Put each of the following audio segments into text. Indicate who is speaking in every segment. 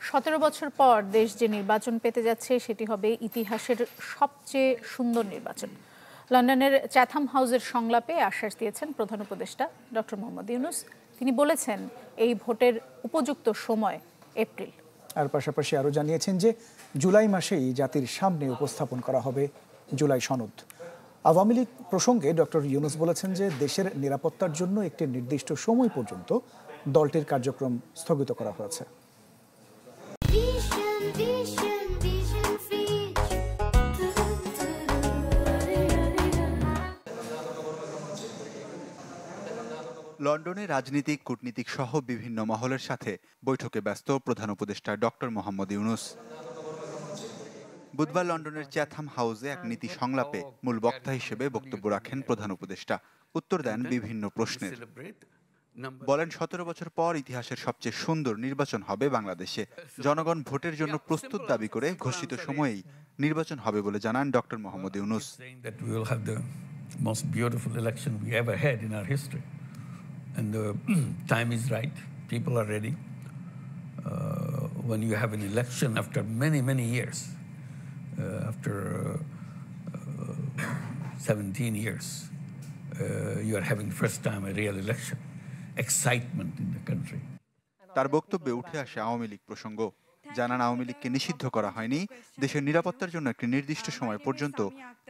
Speaker 1: 17 বছর পর দেশ যে নির্বাচন পেতে যাচ্ছে সেটি হবে ইতিহাসের সবচেয়ে সুন্দর নির্বাচন। লন্ডনের চ্যাথাম হাউসের সংলাপে আশ্বাস দিয়েছেন প্রধান উপদেষ্টা ডক্টর মোহাম্মদ ইউনূস। তিনি বলেছেন এই ভোটের উপযুক্ত সময় এপ্রিল।
Speaker 2: আর পাশাপাশি আরও জানিয়েছেন যে জুলাই মাসেই জাতির সামনে উপস্থাপন করা হবে জুলাই সনদ। আওয়ামী লীগ প্রসঙ্গে ডক্টর ইউনূস বলেছেন যে দেশের নিরাপত্তার জন্য একটি নির্দিষ্ট সময় পর্যন্ত দলটির কার্যক্রম স্থগিত করা হয়েছে।
Speaker 3: লন্ডনে রাজনীতিক, কূটনীতিক সহ বিভিন্ন মহলের সাথে বৈঠকে ব্যস্ত প্রধান উপদেষ্টা ডক্টর মোহাম্মদ ইউনূস। বুধবার লন্ডনের চ্যাথাম হাউসে এক নীতি সংলাপে মূল বক্তা হিসেবে বক্তব্য রাখেন প্রধান উপদেষ্টা। উত্তর দেন বিভিন্ন প্রশ্নের। বলেন 17 বছর পর ইতিহাসের সবচেয়ে সুন্দর নির্বাচন হবে বাংলাদেশে। জনগণ ভোটের জন্য প্রস্তুত দাবি করে ঘোষিত সময়েই নির্বাচন হবে বলে জানান doctor Mohammad Yunus.
Speaker 4: And the time is right. People are ready. When you have an election after many years, after 17 years, you are having first time a real election. Excitement in the country.
Speaker 3: তার বক্তব্যে উঠে আসে আওয়ামী লীগ প্রসঙ্গ। জানান আওয়ামী লীগকে নিষিদ্ধ করা হয়নি, দেশের নিরাপত্তার জন্য একটি নির্দিষ্ট সময় পর্যন্ত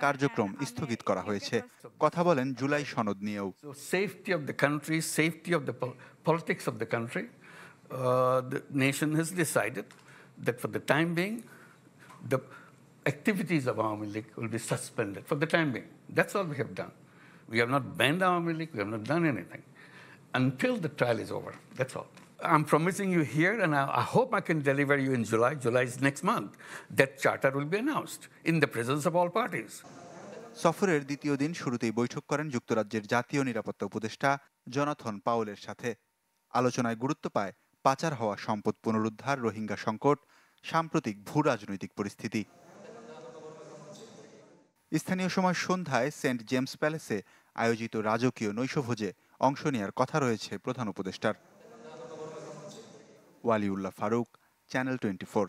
Speaker 3: কার্যক্রম স্থগিত করা হয়েছে। কথা বলেন জুলাই সনদ নিয়েও।
Speaker 4: Safety of the country, safety of the politics of the country, the nation has decided that for the time being, the activities of Awami League will be suspended for the time being. That's all we have done. We have not banned Awami League, we have not done anything until the trial is over. That's all. I'm promising you here, and I hope I can deliver you in July. July is next month. That charter will be announced in the presence of all parties.
Speaker 3: সফরের দ্বিতীয় দিন শুরুতেই বৈঠক করেন যুক্তরাজ্যের জাতীয় নিরাপত্তা উপদেষ্টা জনাথন পাউলের সাথে। আলোচনায় গুরুত্ব পায় পাচার হওয়া সম্পদ পুনরুদ্ধার, রোহিঙ্গা সংকট, সাম্প্রতিক ভূ রাজনৈতিক পরিস্থিতি। স্থানীয় সময় সন্ধ্যায় সেন্ট জেমস প্যালেসে আয়োজিত রাজকীয় নৈশভোজে অংশ নেওয়ার কথা রয়েছে প্রধান উপদেষ্টার। ওয়ালিউল্লাহ ফারুক, চ্যানেল 24।